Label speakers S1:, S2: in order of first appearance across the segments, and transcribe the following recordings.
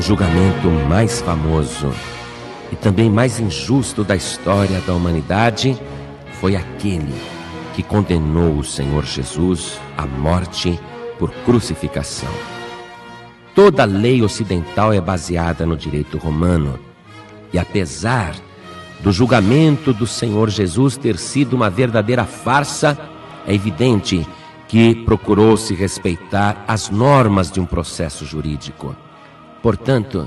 S1: O julgamento mais famoso e também mais injusto da história da humanidade foi aquele que condenou o Senhor Jesus à morte por crucificação. Toda a lei ocidental é baseada no direito romano, e apesar do julgamento do Senhor Jesus ter sido uma verdadeira farsa, é evidente que procurou-se respeitar as normas de um processo jurídico. Portanto,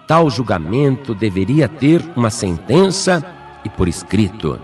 S1: tal julgamento deveria ter uma sentença e por escrito.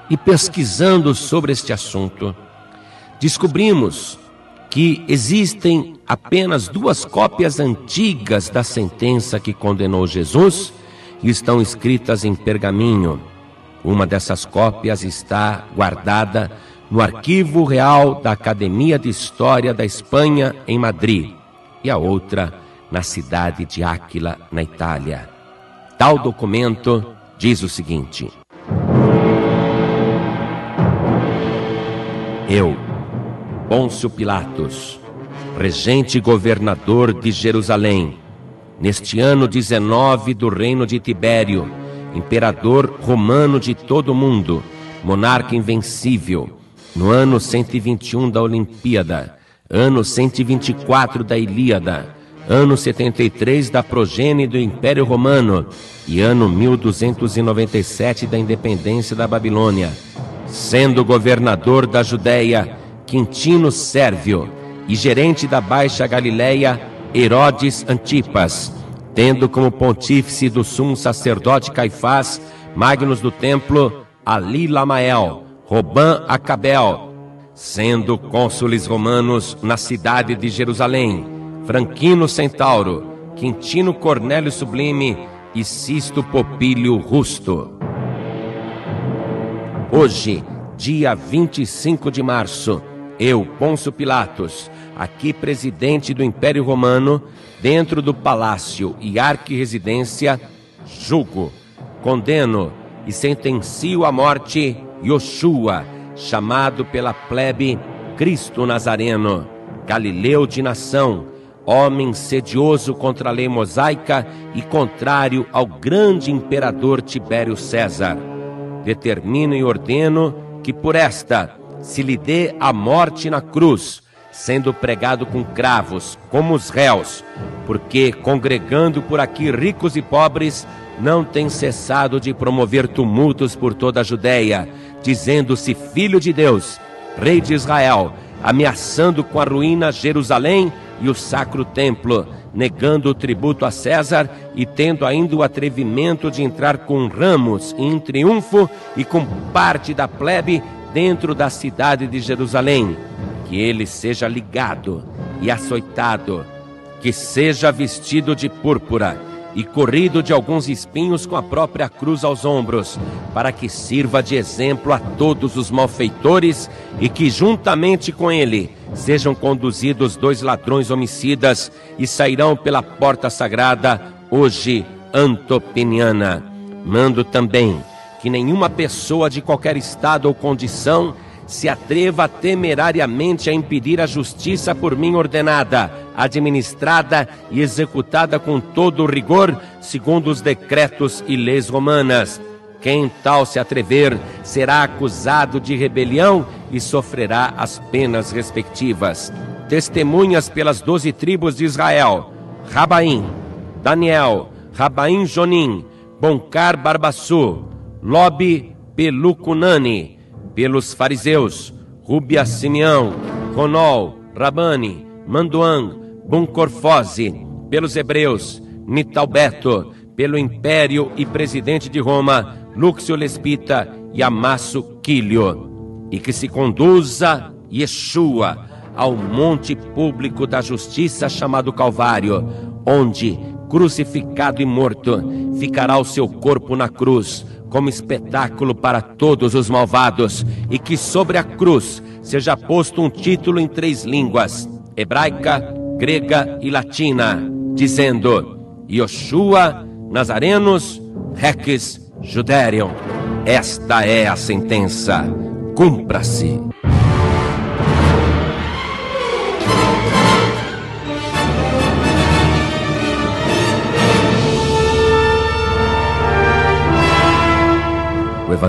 S1: E pesquisando sobre este assunto, descobrimos que existem apenas 2 cópias antigas da sentença que condenou Jesus e estão escritas em pergaminho. Uma dessas cópias está guardada no Arquivo Real da Academia de História da Espanha, em Madrid, e a outra na cidade de Áquila, na Itália. Tal documento diz o seguinte: Eu, Pôncio Pilatos, regente e governador de Jerusalém, neste ano 19 do reino de Tibério, imperador romano de todo o mundo, monarca invencível, no ano 121 da Olimpíada, ano 124 da Ilíada, ano 73 da progênie do Império Romano e ano 1297 da independência da Babilônia, sendo governador da Judéia Quintino Sérvio e gerente da Baixa Galileia Herodes Antipas, tendo como pontífice do sumo sacerdote Caifás, Magnus do Templo Ali Lamael, Robã Acabel, sendo cônsules romanos na cidade de Jerusalém, Franquino Centauro, Quintino Cornélio Sublime e Sisto Popílio Rusto. Hoje, dia 25 de março, eu, Pôncio Pilatos, aqui presidente do Império Romano, dentro do palácio e arquirresidência, julgo, condeno e sentencio à morte Yoshua, chamado pela plebe Cristo Nazareno, Galileu de nação, homem sedioso contra a lei mosaica e contrário ao grande imperador Tibério César. Determino e ordeno que por esta se lhe dê a morte na cruz, sendo pregado com cravos, como os réus, porque, congregando por aqui ricos e pobres, não tem cessado de promover tumultos por toda a Judéia, dizendo-se filho de Deus, rei de Israel, ameaçando com a ruína Jerusalém e o sacro templo, negando o tributo a César e tendo ainda o atrevimento de entrar com ramos em triunfo e com parte da plebe dentro da cidade de Jerusalém. Que ele seja ligado e açoitado, que seja vestido de púrpura e corrido de alguns espinhos com a própria cruz aos ombros, para que sirva de exemplo a todos os malfeitores e que juntamente com ele sejam conduzidos 2 ladrões homicidas e sairão pela porta sagrada hoje Antopiniana. Mando também que nenhuma pessoa de qualquer estado ou condição se atreva temerariamente a impedir a justiça por mim ordenada, administrada e executada com todo o rigor, segundo os decretos e leis romanas. Quem tal se atrever será acusado de rebelião e sofrerá as penas respectivas. Testemunhas pelas 12 tribos de Israel: Rabaim, Daniel, Rabaim Jonim, Boncar Barbassu, Lobe Pelucunani, pelos fariseus, Rubia Simeão, Ronol, Rabani, Manduan, Buncorfose, pelos hebreus, Nitalbeto, pelo império e presidente de Roma, Lúcio Lespita e Amasso Quílio, e que se conduza Yeshua ao monte público da justiça chamado Calvário, onde, crucificado e morto, ficará o seu corpo na cruz, como espetáculo para todos os malvados, e que sobre a cruz seja posto um título em 3 línguas, hebraica, grega e latina, dizendo: Yoshua Nazarenos Rex Juderion. Esta é a sentença. Cumpra-se.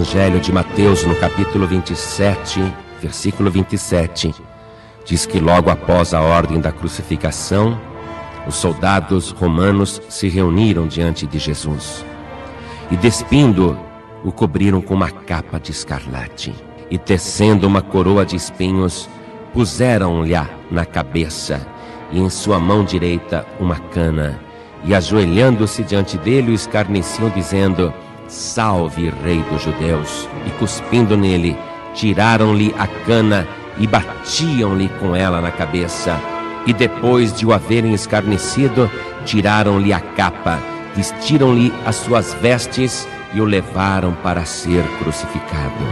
S1: Evangelho de Mateus, no capítulo 27, versículo 27, diz que logo após a ordem da crucificação, os soldados romanos se reuniram diante de Jesus e, despindo, o cobriram com uma capa de escarlate e, tecendo uma coroa de espinhos, puseram-lhe na cabeça e em sua mão direita uma cana, e ajoelhando-se diante dele o escarneciam, dizendo: Salve, Rei dos Judeus! E cuspindo nele, tiraram-lhe a cana e batiam-lhe com ela na cabeça. E depois de o haverem escarnecido, tiraram-lhe a capa, vestiram-lhe as suas vestes e o levaram para ser crucificado.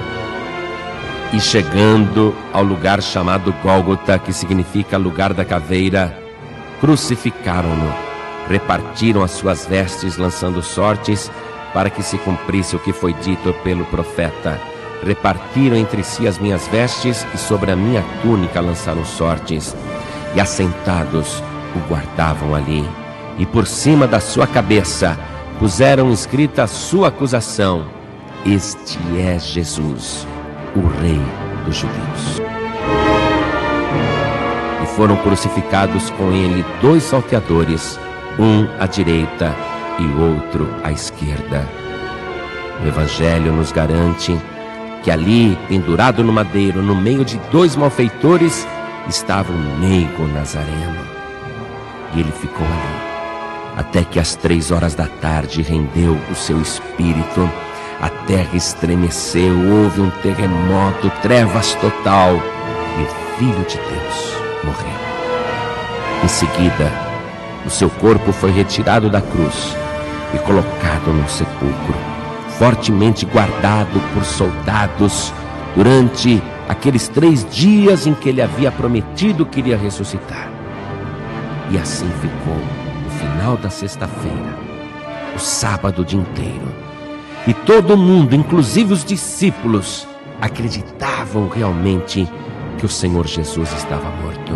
S1: E chegando ao lugar chamado Gólgota, que significa lugar da caveira, crucificaram-no, repartiram as suas vestes, lançando sortes, para que se cumprisse o que foi dito pelo profeta: repartiram entre si as minhas vestes, e sobre a minha túnica lançaram sortes. E assentados o guardavam ali, e por cima da sua cabeça puseram escrita a sua acusação: Este é Jesus, o Rei dos Judeus. E foram crucificados com ele 2 salteadores, um à direita e outro à esquerda. O Evangelho nos garante que ali, pendurado no madeiro, no meio de 2 malfeitores, estava um meigo nazareno. E ele ficou ali, até que às 3 horas da tarde rendeu o seu espírito. A terra estremeceu, houve um terremoto, trevas total, e o Filho de Deus morreu. Em seguida, o seu corpo foi retirado da cruz e colocado num sepulcro, fortemente guardado por soldados durante aqueles 3 dias em que ele havia prometido que iria ressuscitar. E assim ficou no final da sexta-feira, o sábado o dia inteiro. E todo mundo, inclusive os discípulos, acreditavam realmente que o Senhor Jesus estava morto.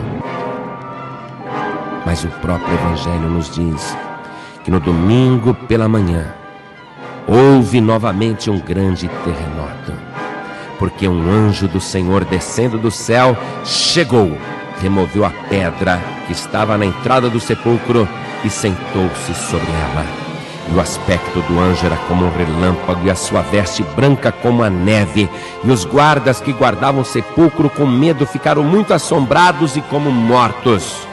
S1: Mas o próprio Evangelho nos diz que no domingo pela manhã houve novamente um grande terremoto, porque um anjo do Senhor, descendo do céu, chegou, removeu a pedra que estava na entrada do sepulcro e sentou-se sobre ela. E o aspecto do anjo era como um relâmpago, e a sua veste branca como a neve. E os guardas que guardavam o sepulcro, com medo, ficaram muito assombrados e como mortos.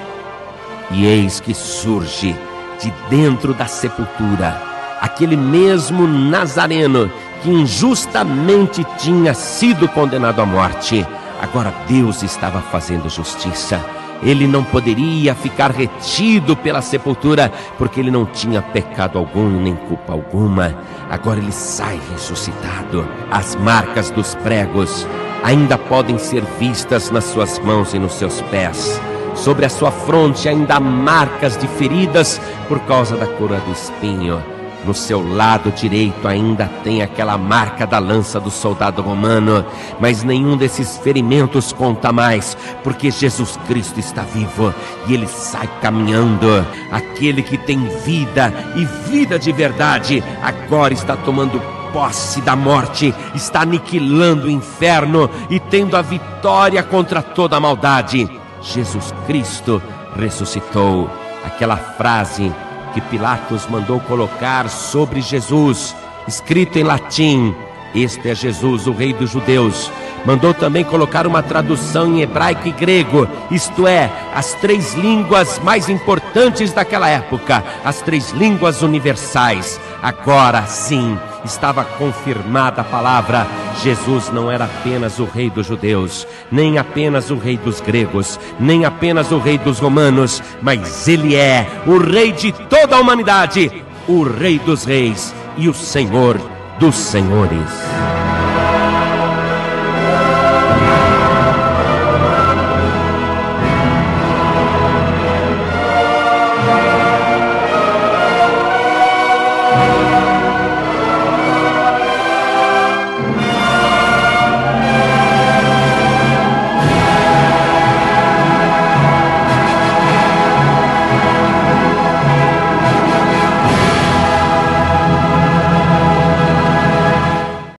S1: E eis que surge de dentro da sepultura aquele mesmo Nazareno que injustamente tinha sido condenado à morte. Agora Deus estava fazendo justiça. Ele não poderia ficar retido pela sepultura, porque ele não tinha pecado algum e nem culpa alguma. Agora ele sai ressuscitado. As marcas dos pregos ainda podem ser vistas nas suas mãos e nos seus pés. Sobre a sua fronte ainda há marcas de feridas por causa da coroa do espinho. No seu lado direito ainda tem aquela marca da lança do soldado romano. Mas nenhum desses ferimentos conta mais, porque Jesus Cristo está vivo e ele sai caminhando. Aquele que tem vida e vida de verdade agora está tomando posse da morte, está aniquilando o inferno e tendo a vitória contra toda a maldade. Jesus Cristo ressuscitou. Aquela frase que Pilatos mandou colocar sobre Jesus, escrito em latim: Este é Jesus, o Rei dos Judeus. Mandou também colocar uma tradução em hebraico e grego, isto é, as 3 línguas mais importantes daquela época, as 3 línguas universais. Agora sim, estava confirmada a palavra: Jesus não era apenas o Rei dos Judeus, nem apenas o Rei dos gregos, nem apenas o Rei dos romanos, mas ele é o Rei de toda a humanidade, o Rei dos reis e o Senhor dos senhores.